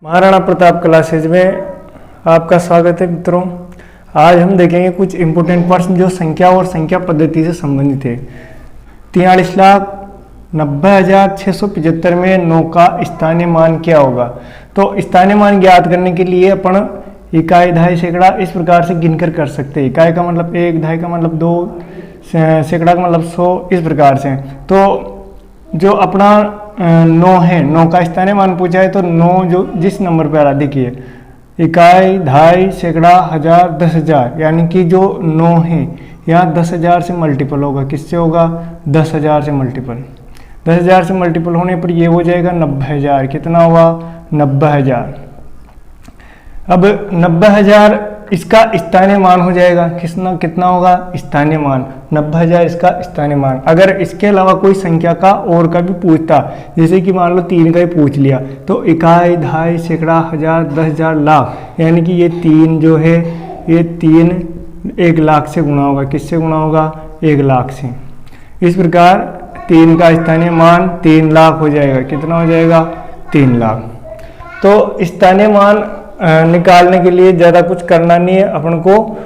Maharana Pratap classes में आपका स्वागत है मित्रों। आज हम देखेंगे कुछ इम्पोर्टेंट प्रश्न जो संख्या और संख्या पद्धति से संबंधित है। 43,90,675 में 9 का स्थानीय मान क्या होगा। तो स्थानीय मान ज्ञात करने के लिए अपन इकाई, दहाई, सैकड़ा इस प्रकार से गिनकर कर सकते हैं। इकाई का मतलब 1, दहाई का मतलब 2, सैकड़ा का मतलब 100, इस प्रकार से। तो जो अपना 9 है, 9 का स्थानीय मान पूछा है तो 9 जो जिस नंबर पर आ रहा, देखिए इकाई, दहाई, सैकड़ा, हजार, 10,000, यानी कि जो 9 है यहाँ 10,000 से मल्टीपल होगा। किससे होगा? 10,000 से मल्टीपल। 10,000 से मल्टीपल होने पर ये हो जाएगा 90,000। कितना हुआ? 90,000। अब 90,000 इसका स्थानीय मान हो जाएगा। कितना होगा स्थानीय मान? 90,000 इसका स्थानीय मान। अगर इसके अलावा कोई संख्या का और का भी पूछता, जैसे कि मान लो 3 का ही पूछ लिया, तो इकाई, दहाई, सैकड़ा, हजार, 10,000, लाख, यानी कि ये 3 जो है ये 3 1 लाख से गुणा होगा। किससे गुणा होगा? 1 लाख से। इस प्रकार 3 का स्थानीय मान 3 लाख हो जाएगा। कितना हो जाएगा? 3 लाख। तो स्थानीय मान निकालने के लिए ज़्यादा कुछ करना नहीं है, अपन को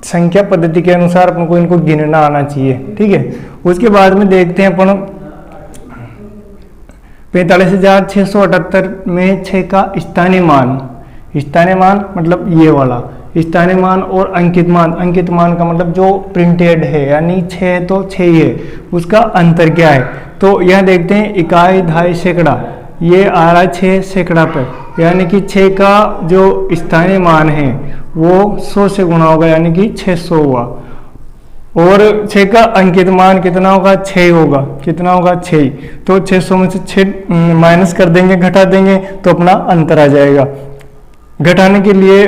संख्या पद्धति के अनुसार अपन को इनको गिनना आना चाहिए। ठीक है। उसके बाद में देखते हैं अपन 45,678 में 6 का स्थानीय मान। स्थानीय मान मतलब ये वाला स्थानीय मान और अंकित मान। अंकित मान का मतलब जो प्रिंटेड है, यानी 6 तो 6 ही है, उसका अंतर क्या है। तो यह देखते हैं इकाई, दहाई, सैकड़ा, ये आ रहा है 6 सैकड़ा पर, यानी कि 6 का जो स्थानीय मान है वो 100 से गुणा होगा, यानी कि 600 हुआ। और 6 का अंकित मान कितना होगा? 6 होगा। कितना होगा? 6। तो 600 में से 6 माइनस कर देंगे, घटा देंगे, तो अपना अंतर आ जाएगा। घटाने के लिए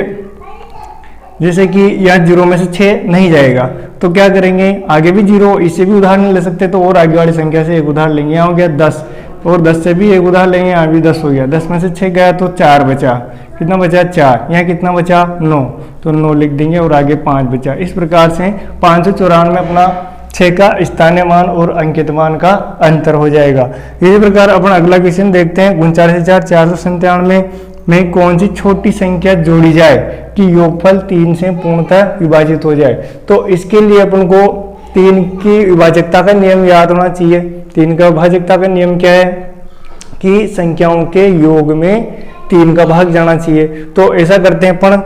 जैसे कि यहाँ 0 में से 6 नहीं जाएगा, तो क्या करेंगे? आगे भी 0, इससे भी उदाहरण ले सकते, तो और आगे वाली संख्या से एक उदाहरण लेंगे। यहाँ हो गया 10, और 10 से भी एक उदाहरण लेंगे, यहाँ भी 10 हो गया। 10 में से 6 गया तो 4 बचा। कितना बचा? 4। यहाँ कितना बचा? 9, तो 9 लिख देंगे और आगे 5 बचा। इस प्रकार से 594 में अपना 6 का स्थानीय मान और अंकित मान का अंतर हो जाएगा। इसी प्रकार अपन अगला क्वेश्चन देखते हैं। 39,497 में कौन सी छोटी संख्या जोड़ी जाए कि योगफल 3 से पूर्णतः विभाजित हो जाए। तो इसके लिए अपन को 3 की विभाजकता का नियम याद होना चाहिए। 3 का विभाजकता का नियम क्या है कि संख्याओं के योग में 3 का भाग जाना चाहिए। तो ऐसा करते हैं अपन,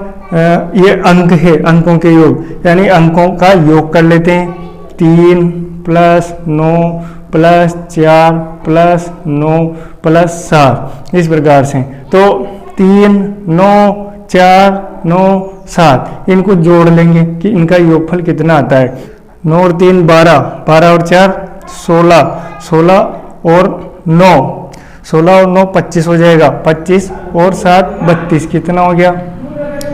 ये अंक है, अंकों के योग, यानी अंकों का योग कर लेते हैं। 3 + 9 + 4 + 9 + 7, इस प्रकार से। तो 3, 9, 4, 9, 7 इनको जोड़ लेंगे कि इनका योगफल कितना आता है। 9 और 3 12, 12 और 4 16, 16 और 9, 16 और 9 25 हो जाएगा। 25 और 7 32, कितना हो गया?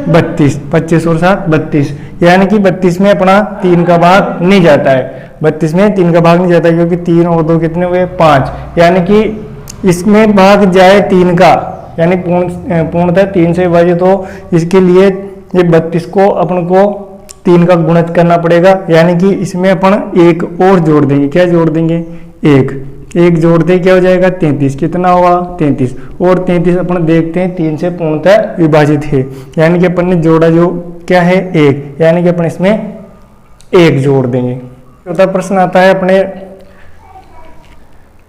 32। 25 और 7 32, यानी कि 32 में अपना 3 का भाग नहीं जाता है। 32 में 3 का भाग नहीं जाता है, क्योंकि 3 और 2 कितने हुए? 5, यानी कि इसमें भाग जाए 3 का, यानी पूर्णतः 3 से विभाजित हो। इसके लिए ये 32 को अपन को 3 का गुणज करना पड़ेगा, यानी कि इसमें अपन 1 और जोड़ देंगे। क्या जोड़ देंगे? 1 जोड़ दे, क्या हो जाएगा? 33। कितना हुआ? 33। और 33 अपन देखते हैं 3 से पूर्णतः विभाजित है, यानी कि अपन ने जोड़ा जो क्या है? 1, यानी कि अपन इसमें 1 जोड़ देंगे। चौथा प्रश्न आता है अपने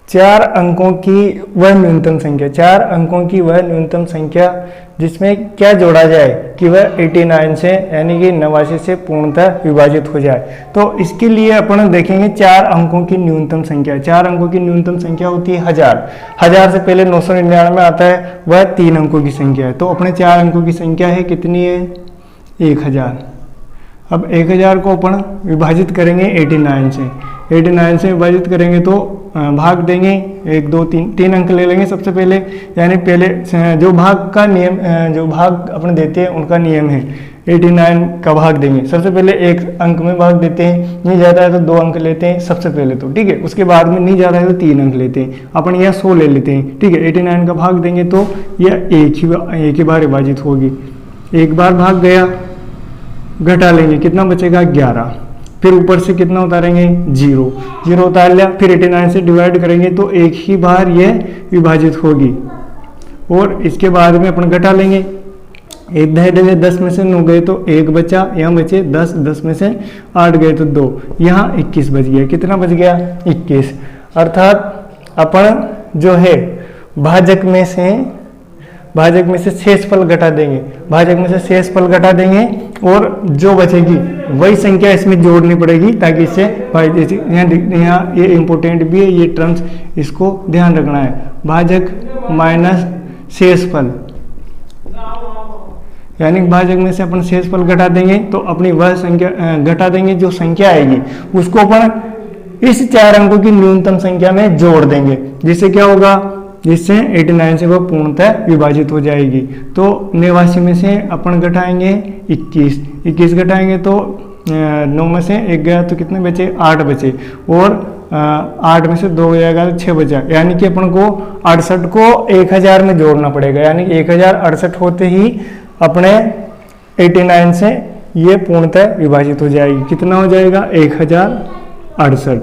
4 अंकों की वह न्यूनतम संख्या। 4 अंकों की वह न्यूनतम संख्या जिसमें क्या जोड़ा जाए कि वह 89 से, यानी कि 89 से पूर्णतः विभाजित हो जाए। तो इसके लिए अपन देखेंगे 4 अंकों की न्यूनतम संख्या। 4 अंकों की न्यूनतम संख्या होती है 1000। 1000 से पहले 999 आता है, वह 3 अंकों की संख्या है। तो अपने 4 अंकों की संख्या है कितनी है? 1000। अब 1000 को अपन विभाजित करेंगे 89 से। 89 से विभाजित करेंगे तो भाग देंगे 1, 2, 3 अंक ले लेंगे सबसे पहले, यानी पहले जो भाग का नियम, जो भाग अपन देते हैं उनका नियम है 89 का भाग देंगे। सबसे पहले 1 अंक में भाग देते हैं, नहीं ज़्यादा है तो 2 अंक लेते हैं सबसे पहले, तो ठीक है। उसके बाद में नहीं ज़्यादा है तो 3 अंक लेते हैं। अपन यह 100 ले लेते हैं, ठीक है। 89 का भाग देंगे तो यह एक ही बार विभाजित होगी। एक बार भाग गया, घटा लेंगे, कितना बचेगा? 11। फिर ऊपर से कितना उतारेंगे? 0 उतार लिया। फिर 89 से डिवाइड करेंगे तो एक ही बार ये विभाजित होगी। और इसके बाद में अपन घटा लेंगे, 1 10 10 में से 9 गए तो 1 बचा, यहाँ बचे 10, 10 में से 8 गए तो 2, यहाँ 21 बच गया। कितना बच गया? 21। अर्थात अपन जो है भाजक में से शेषफल घटा देंगे, भाजक में से शेषफल घटा देंगे और जो बचेगी वही संख्या इसमें जोड़नी पड़ेगी, ताकि इससे यहाँ ये इम्पोर्टेंट भी है, ये टर्म्स इसको ध्यान रखना है। भाजक माइनस शेषफल, यानी भाजक में से अपन शेषफल घटा देंगे तो अपनी वह संख्या घटा देंगे, जो संख्या आएगी उसको अपन इस 4 अंकों की न्यूनतम संख्या में जोड़ देंगे, जिससे क्या होगा, जिससे 89 से वह पूर्णतः विभाजित हो जाएगी। तो 89 में से अपन घटाएंगे 21, 21 घटाएंगे तो 9 में से 1 गया तो कितने बचे? 8 बचे, और 8 में से 2 गया तो 6 बचा, यानी कि अपन को 68 को 1000 में जोड़ना पड़ेगा, यानी 1068 होते ही अपने 89 से ये पूर्णतः विभाजित हो जाएगी। कितना हो जाएगा? 1068।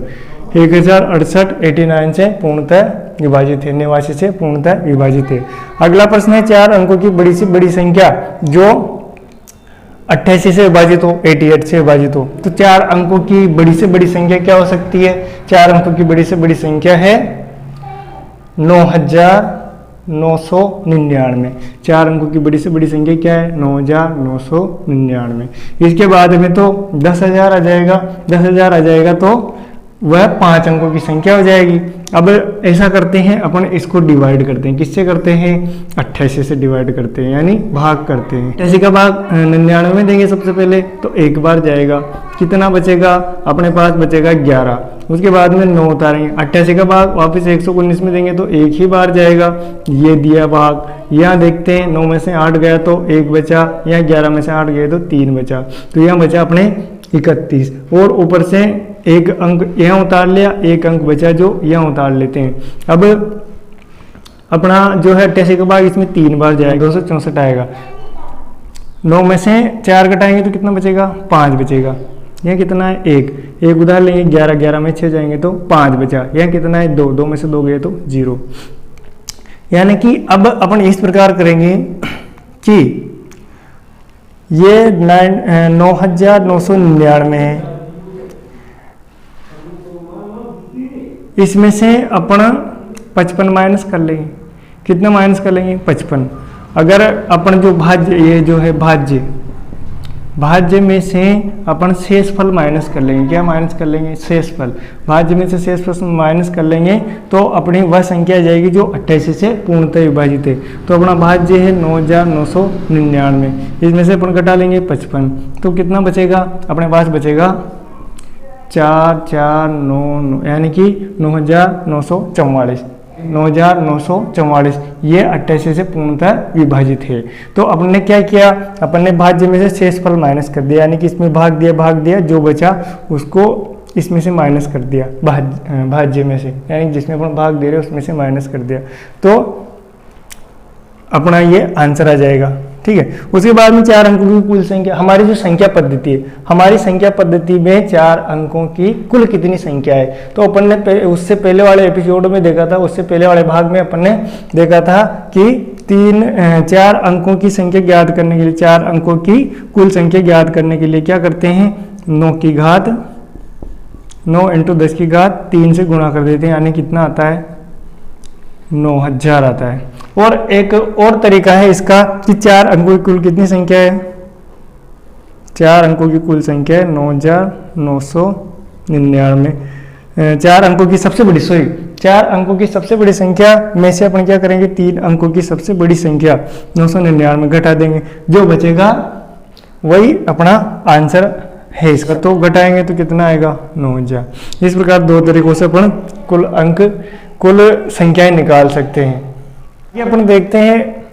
1068 89 से पूर्णतः विभाजित है, 89 से पूर्णतः विभाजित है। अगला प्रश्न है 4 अंकों की बड़ी से बड़ी संख्या जो 88 से विभाजित हो, 88 से विभाजित हो। तो 4 अंकों की बड़ी से बड़ी संख्या क्या हो सकती है? 4 अंकों की बड़ी से बड़ी संख्या है 9999। 4 अंकों की बड़ी से बड़ी संख्या क्या है? 9999। इसके बाद में तो 10,000 आ जाएगा, 10,000 आ जाएगा तो वह 5 अंकों की संख्या हो जाएगी। अब ऐसा करते हैं, अपन इसको डिवाइड करते हैं, किससे करते हैं? 88 से डिवाइड करते हैं, यानी भाग करते हैं। 88 का भाग 99 में देंगे सबसे पहले, तो 1 बार जाएगा, कितना बचेगा? अपने पास बचेगा 11। उसके बाद में 9 उतारेंगे, 88 का भाग वापस 119 में देंगे तो 1 ही बार जाएगा, ये दिया भाग। यहाँ देखते हैं 9 में से 8 गया तो 1 बचा, यहाँ 11 में से 8 गए तो 3 बचा, तो यहाँ बचा अपने 31, और ऊपर से 1 अंक यहाँ उतार लिया, 1 अंक बचा जो यहाँ उतार लेते हैं। अब अपना जो है 88 का भाग इसमें 3 बार जाएगा, 264 आएगा। 9 में से 4 घटाएंगे तो कितना बचेगा? 5 बचेगा। यहाँ कितना है? 1 उधार लेंगे, 11 में 6 जाएंगे तो 5 बचा। यहाँ कितना है? 2 में से 2 गए तो 0। यानी कि अब अपन इस प्रकार करेंगे कि ये 9999 है, इसमें से अपन 55 माइनस कर लेंगे। कितना माइनस कर लेंगे? 55। अगर अपन जो भाज्य, ये जो है भाज्य में से अपन शेषफल माइनस कर लेंगे। क्या माइनस कर लेंगे? शेषफल। भाज्य में से शेषफल माइनस कर लेंगे तो अपनी वह संख्या आ जाएगी जो 88 से पूर्णतः विभाजित है। तो अपना भाज्य है 9999, इसमें से अपन घटा लेंगे 55, तो कितना बचेगा? अपने पास बचेगा 4499, यानी कि 9944। 9944 ये 88 से पूर्णतः विभाजित है। तो अपन ने क्या किया? अपन ने भाज्य में से शेषफल माइनस कर दिया, यानी कि इसमें भाग दिया, जो बचा उसको इसमें से माइनस कर दिया, भाज्य में से, यानी जिसमें अपन भाग दे रहे हैं उसमें से माइनस कर दिया, तो अपना ये आंसर आ जाएगा। ठीक है। उसके बाद में 4 अंकों की कुल संख्या, हमारी जो संख्या पद्धति है, हमारी संख्या पद्धति में 4 अंकों की कुल कितनी संख्या है? तो अपन ने उससे पहले वाले एपिसोड में देखा था, उससे पहले वाले भाग में अपन ने देखा था कि 4 अंकों की संख्या ज्ञात करने के लिए, 4 अंकों की कुल संख्या ज्ञात करने के लिए क्या करते हैं? 9 × 10 की घात 3 से गुणा कर देते हैं, यानी कितना आता है? 9000 आता है। और एक और तरीका है इसका कि 4 अंकों की कुल कितनी संख्या है? 4 अंकों की कुल संख्या है 9999। 4 अंकों की सबसे बड़ी 4 अंकों की सबसे बड़ी संख्या में से अपन क्या करेंगे? 3 अंकों की सबसे बड़ी संख्या 999 घटा देंगे, जो बचेगा वही अपना आंसर है इसका। तो घटाएंगे तो कितना आएगा? 9000। इस प्रकार 2 तरीकों से अपन कुल संख्याएं निकाल सकते हैं। ये अपन देखते हैं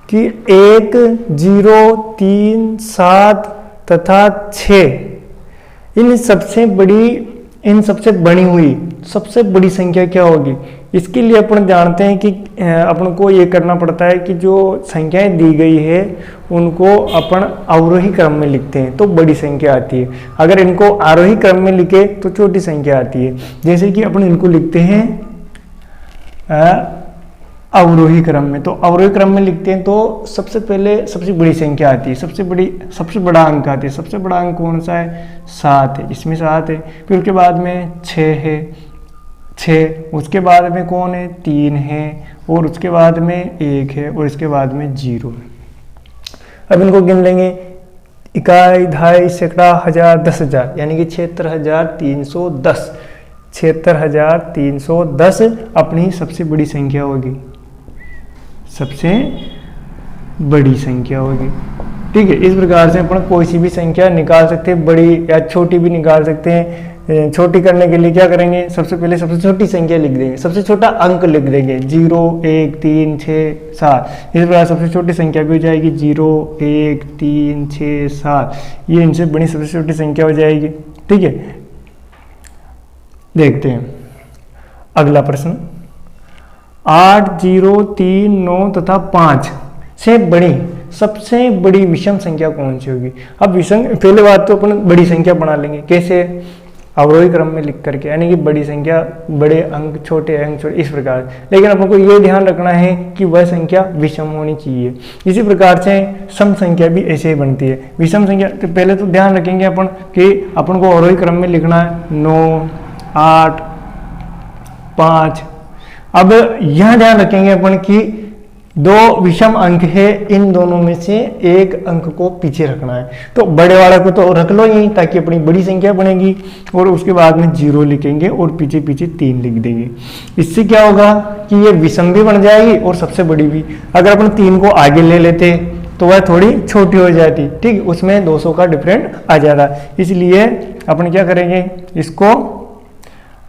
कि 1, 0, 3, 7 तथा 6 इन सबसे बनी हुई सबसे बड़ी संख्या क्या होगी? इसके लिए अपन जानते हैं कि अपन को ये करना पड़ता है कि जो संख्याएं दी गई है उनको अपन अवरोही क्रम में लिखते हैं तो बड़ी संख्या आती है। अगर इनको आरोही क्रम में लिखे तो छोटी संख्या आती है। जैसे कि अपन इनको लिखते हैं अवरोही क्रम में। तो अवरोही क्रम में लिखते हैं तो सबसे पहले सबसे बड़ी संख्या आती है, सबसे बड़ा अंक आती है। सबसे बड़ा अंक कौन सा है? 7 है, इसमें 7 है। फिर उसके बाद में 6 है, 6। उसके बाद में कौन है? 3 है, और उसके बाद में 1 है, और इसके बाद में 0 है। अब इनको गिन लेंगे, इकाई, दहाई, सैकड़ा, हजार, 10,000, यानी कि 76,310। 76,310 अपनी सबसे बड़ी संख्या होगी, सबसे बड़ी संख्या होगी। ठीक है, इस प्रकार से अपन कोई सी भी संख्या निकाल सकते हैं, बड़ी या छोटी भी निकाल सकते हैं। छोटी करने के लिए क्या करेंगे? सबसे पहले सबसे छोटी संख्या लिख देंगे, सबसे छोटा अंक लिख देंगे, 0, 1, 3, 6, 7। इस प्रकार सबसे छोटी संख्या भी हो जाएगी 0, 1, 3, 6, 7। ये इनसे बड़ी सबसे छोटी संख्या हो जाएगी। ठीक है, देखते हैं अगला प्रश्न। 8, 0, 3, 9 तथा 5 से बड़ी सबसे बड़ी विषम संख्या कौन सी होगी? अब विषम, पहले बात तो अपन बड़ी संख्या बना लेंगे, कैसे? अवरोही क्रम में लिख करके, यानी कि बड़ी संख्या, बड़े अंक, छोटे अंक, छोटे, इस प्रकार। लेकिन अपन को ये ध्यान रखना है कि वह संख्या विषम होनी चाहिए। इसी प्रकार से सम संख्या भी ऐसे ही बनती है। विषम संख्या तो पहले तो ध्यान रखेंगे अपन कि अपन को अवरोही क्रम में लिखना है 9, 8, 5। अब यह ध्यान रखेंगे अपन कि दो विषम अंक है, इन दोनों में से एक अंक को पीछे रखना है। तो बड़े वाला को तो रख लो यहीं, ताकि अपनी बड़ी संख्या बनेगी, और उसके बाद में 0 लिखेंगे और पीछे पीछे 3 लिख देंगे। इससे क्या होगा कि ये विषम भी बन जाएगी और सबसे बड़ी भी। अगर अपन 3 को आगे ले लेते तो वह थोड़ी छोटी हो जाती, ठीक, उसमें 200 का डिफरेंट आ जाता। इसलिए अपन क्या करेंगे, इसको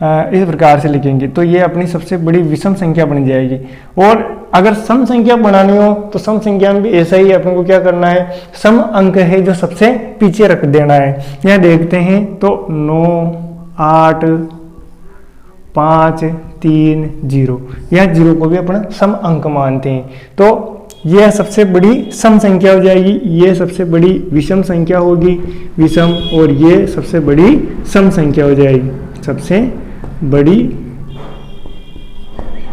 इस प्रकार से लिखेंगे, तो ये अपनी सबसे बड़ी विषम संख्या बन जाएगी। और अगर सम संख्या बनानी हो तो सम संख्या में भी ऐसा ही अपन को क्या करना है, सम अंक है जो सबसे पीछे रख देना है। यहाँ देखते हैं तो 9, 8, 5, 3, 0, यह 0 को भी अपन सम अंक मानते हैं। तो यह सबसे बड़ी सम संख्या हो जाएगी, ये सबसे बड़ी विषम संख्या होगी, विषम, और ये सबसे बड़ी सम संख्या हो जाएगी, सबसे बड़ी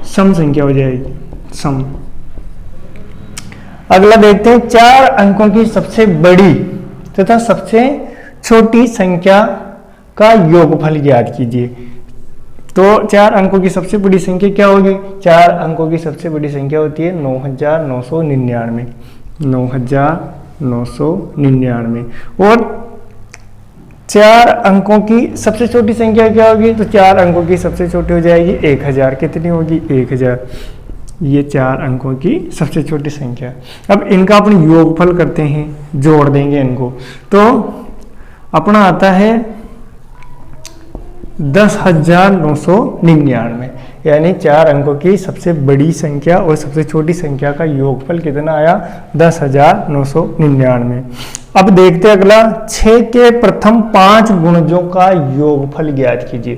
सम संख्या हो जाएगी, सम। अगला देखते हैं 4 अंकों की सबसे बड़ी तथा सबसे छोटी संख्या का योगफल ज्ञात कीजिए। तो 4 अंकों की सबसे बड़ी संख्या क्या होगी? 4 अंकों की सबसे बड़ी संख्या होती है 9,999, 9,999। और 4 अंकों की सबसे छोटी संख्या क्या होगी? तो 4 अंकों की सबसे छोटी हो जाएगी 1000। कितनी होगी? 1000। ये 4 अंकों की सबसे छोटी संख्या। अब इनका अपन योगफल करते हैं, जोड़ देंगे इनको, तो अपना आता है 10,999, यानी 4 अंकों की सबसे बड़ी संख्या और सबसे छोटी संख्या का योगफल कितना आया? 10,999। अब देखते हैं अगला, 6 के प्रथम 5 गुणजों का योगफल ज्ञात कीजिए।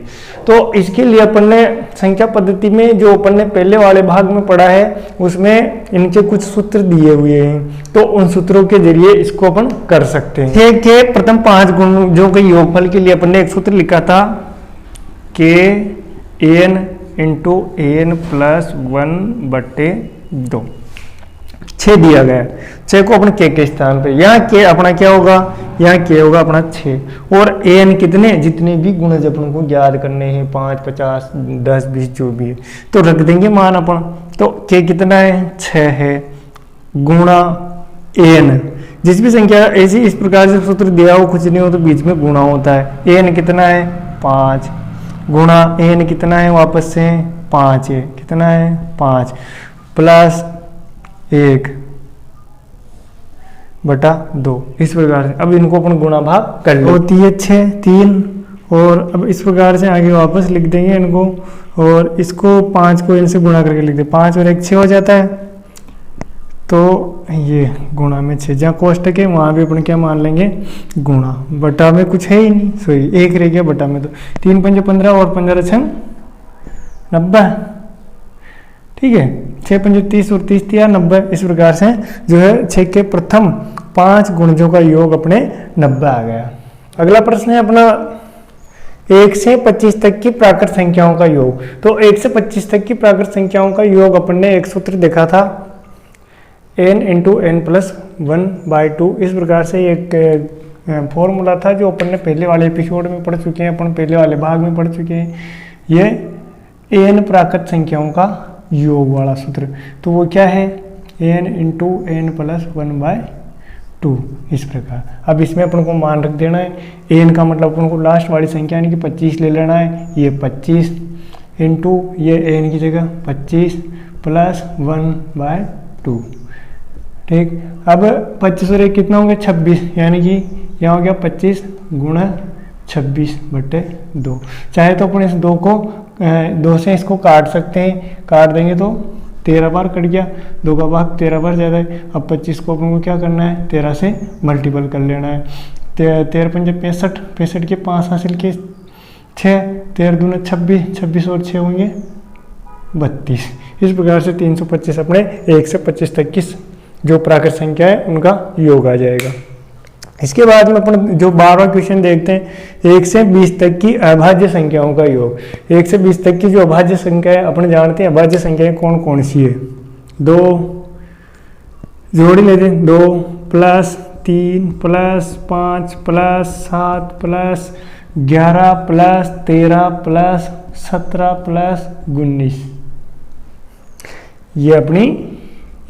तो इसके लिए अपन ने संख्या पद्धति में जो अपन ने पहले वाले भाग में पढ़ा है, उसमें इनके कुछ सूत्र दिए हुए हैं, तो उन सूत्रों के जरिए इसको अपन कर सकते हैं। 6 के प्रथम 5 गुणजों के योगफल के लिए अपन ने एक सूत्र लिखा था, के एन इंटू एन प्लस 1/2। 6 दिया गया, 6 को अपन के स्थान पे, यहाँ के अपना क्या होगा? यहाँ के होगा अपना 6, और एन कितने, जितने भी गुणज अपन को ज्ञात करने हैं, 5, 50, 10, 20 जो भी है, तो रख देंगे मान अपन। तो के कितना है? 6 है, गुणा एन, जिस भी संख्या ऐसी इस प्रकार से सूत्र दिया हो, कुछ नहीं हो तो बीच में गुणा होता है। एन कितना है? 5, गुणा एन कितना है? वापस से 5 है, कितना है? 5, प्लस 1/2। इस प्रकार से अब इनको अपन गुणा भाग कर लो, होती है 6, 3, और अब इस प्रकार से आगे वापस लिख देंगे इनको, और इसको 5 को इनसे गुणा करके लिख दे, 5 और 1 6 हो जाता है। तो ये गुणा में 6, जहाँ कोष्टक है वहाँ भी अपन क्या मान लेंगे? गुणा। बटा में कुछ है ही नहीं, सॉरी 1 रह गया बटा में, तो 3 पंजे 15 और 15 छंग 90। ठीक है, 6 पंजे 30 और 30 या 90। इस प्रकार से जो है 6 के प्रथम 5 गुणजों का योग अपने 90 आ गया। अगला प्रश्न है अपना, 1 से 25 तक की प्राकृत संख्याओं का योग। तो 1 से 25 तक की प्राकृत संख्याओं का योग अपन ने एक सूत्र देखा था, n इंटू एन प्लस 1/2। इस प्रकार से एक फॉर्मूला था जो अपन ने पहले वाले एपिसोड में पढ़ चुके हैं, अपन पहले वाले भाग में पढ़ चुके हैं, ये n प्राकृत संख्याओं का योग वाला सूत्र। तो वो क्या है, n इंटू एन प्लस 1/2 इस प्रकार। अब इसमें अपन को मान रख देना है, n का मतलब अपन को लास्ट वाली संख्या यानी कि 25 ले लेना है, ये 25 इंटू ये n की जगह 25 प्लस 1/2। ठीक, अब 25 और 1 कितना होंगे 26, यानी कि यहाँ हो गया 25 गुणा 26/2। चाहे तो अपन इस 2 को 2 से इसको काट सकते हैं, काट देंगे तो 13 बार कट गया, 2 का भाग 13 बार ज़्यादा है। अब 25 को अपन को क्या करना है, 13 से मल्टीपल कर लेना है। 13 पंजे 65, 65 के 5 हासिल के 6, 13 दूना 26, 26 और 6 होंगे 32। इस प्रकार से 325 अपने 1 से 25 तक की जो प्राकृत संख्या है उनका योग आ जाएगा। इसके बाद में अपन जो 12वां क्वेश्चन देखते हैं, 1 से 20 तक की अभाज्य संख्याओं का योग। 1 से 20 तक की जो अभाज्य संख्या है, अपन जानते हैं अभाज्य संख्याएं कौन कौन सी है। 2 जोड़ी लेते हैं, 2 plus 3 plus 5 plus 7 plus 11 plus 13 plus 17 plus 19, ये अपनी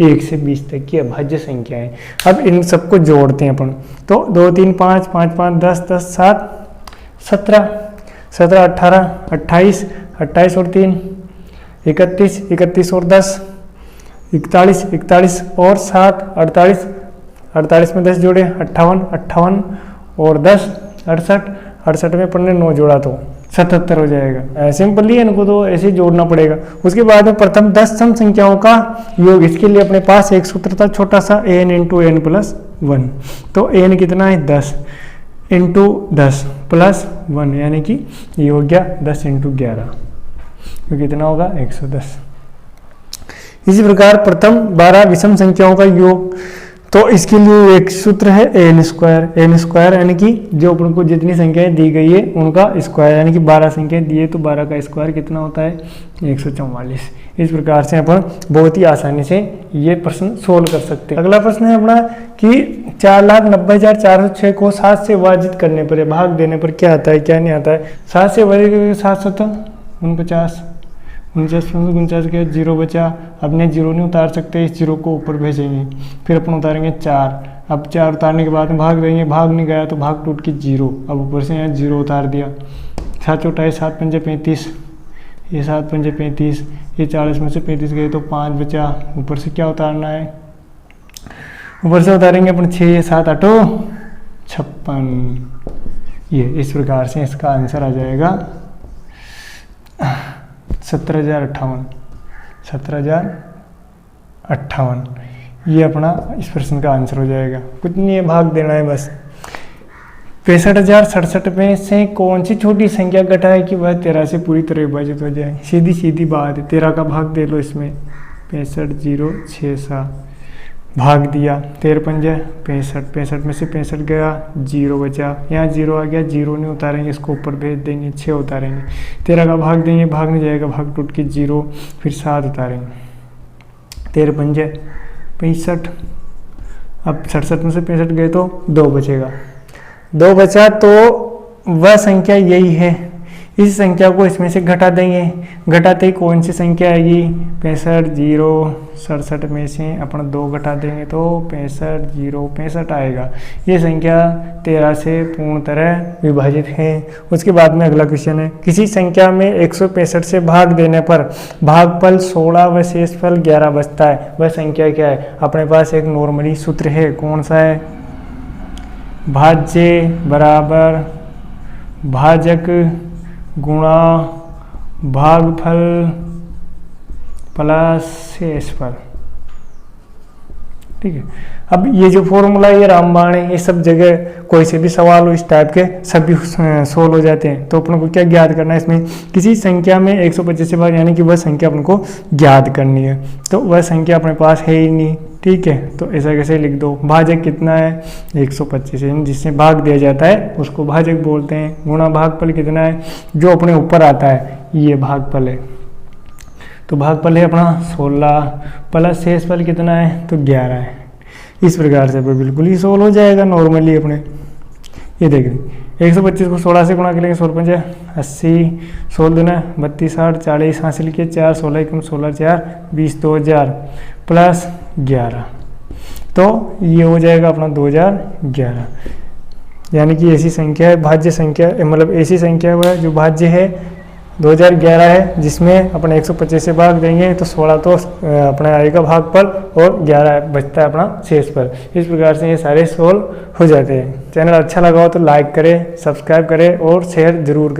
1 से 20 तक की अभाज्य संख्या है। अब इन सबको जोड़ते हैं अपन, तो 2 3 5 5 5 10 10 7 17 17 18 28 28 और 3 31 31 और 10 41 41 और 7 48 48 में 10 जोड़े 58 58 और 10 68 68 में अपन ने 9 जोड़ा तो 77 हो जाएगा। सिंपली इनको तो ऐसे ही जोड़ना पड़ेगा। उसके बाद में प्रथम 10 सम संख्याओं का योग। इसके लिए अपने पास एक सूत्र था छोटा सा, n इंटू एन प्लस 1। तो n कितना है 10 इंटू 10 प्लस 1, यानी कि ये हो गया 10 इंटू 11, तो कितना होगा 110। इसी प्रकार प्रथम 12 विषम संख्याओं का योग। तो इसके लिए एक सूत्र है एन स्क्वायर, यानी कि जो अपन को जितनी संख्याएं दी गई है उनका स्क्वायर, यानी कि 12 संख्याएं दी है तो 12 का स्क्वायर कितना होता है 144। इस प्रकार से अपन बहुत ही आसानी से ये प्रश्न सोल्व कर सकते हैं। अगला प्रश्न है अपना कि 4,90,406 को 7 से विभाजित करने पर, भाग देने पर क्या आता है क्या नहीं आता है। 7 से विभाजित 7 7 49 49 के 0 बचा। अपने 0 नहीं उतार सकते, इस 0 को ऊपर भेजेंगे, फिर अपन उतारेंगे 4। अब 4 उतारने के बाद में भाग देंगे, भाग नहीं गया तो भाग टूट के 0। अब ऊपर से यहाँ 0 उतार दिया। 7 चौटाई 7 पंजे 35, ये 7 पंजे 35, ये 40 में से 35 गए तो 5 बचा। ऊपर से क्या उतारना है, ऊपर से उतारेंगे अपन 6, ये 7 8 56। ये इस प्रकार से इसका आंसर आ जाएगा 17,058। ये अपना इस प्रश्न का आंसर हो जाएगा। कुछ नहीं है, भाग देना है बस। 65,067 में से कौन सी छोटी संख्या घटाए कि वह 13 से पूरी तरह विभाजित हो जाए। सीधी सीधी बात है, 13 का भाग दे लो इसमें, 65,067 भाग दिया। 13 पंजे 65, 65 में से 65 गया, 0 बचा। यहाँ 0 आ गया, 0 नहीं उतारेंगे, इसको ऊपर भेज देंगे, 6 उतारेंगे। 13 का भाग देंगे, भाग नहीं जाएगा, भाग टूट के 0, फिर 7 उतारेंगे। 13 पंजे 65, अब 67 में से 65 गए तो 2 बचेगा, 2 बचा तो वह संख्या यही है। इस संख्या को इसमें से घटा देंगे, घटाते ही कौन सी संख्या आएगी 65 0 67 में से अपना 2 घटा देंगे तो 65 0 65 आएगा। ये संख्या 13 से पूर्ण तरह विभाजित है। उसके बाद में अगला क्वेश्चन है, किसी संख्या में 165 से भाग देने पर भागफल 16 व शेषफल 11 बचता है, वह संख्या क्या है। अपने पास एक नॉर्मली सूत्र है, कौन सा है, भाज्य बराबर भाजक गुणा भागफल प्लस शेषफल। ठीक है, अब ये जो फॉर्मूला ये रामबाण है, ये सब जगह कोई से भी सवाल हो इस टाइप के सभी सोल्व हो जाते हैं। तो अपन को क्या ज्ञात करना है, इसमें किसी संख्या में 125 से भाग, यानी कि वह संख्या अपन को ज्ञात करनी है। तो वह संख्या अपने पास है ही नहीं, ठीक है, तो ऐसा कैसे लिख दो। भाजक कितना है 125 है, जिससे भाग दिया जाता है उसको भाजक बोलते हैं। गुणा भागफल कितना है, जो अपने ऊपर आता है ये भागफल है। तो भागफल है अपना 16 प्लस शेषफल कितना है तो 11 है। इस प्रकार से बिल्कुल ही सोल्व हो जाएगा नॉर्मली अपने। ये देख 125 को 16 से गुणा करेंगे, 16 पंजे 80, 16 दूना 32, 60, 40 हासिल किए 4, 16 एकम 16, 4 20, 2000 प्लस 11, तो ये हो जाएगा अपना 2011। यानी कि ऐसी संख्या है भाज्य संख्या, मतलब ऐसी संख्या है जो भाज्य है 2011 है, जिसमें अपने 125 से भाग देंगे तो 16 तो अपना आएगा भागफल और 11 बचता है अपना शेषफल। इस प्रकार से ये सारे सोल्व हो जाते हैं। चैनल अच्छा लगा हो तो लाइक करें, सब्सक्राइब करें और शेयर जरूर करें।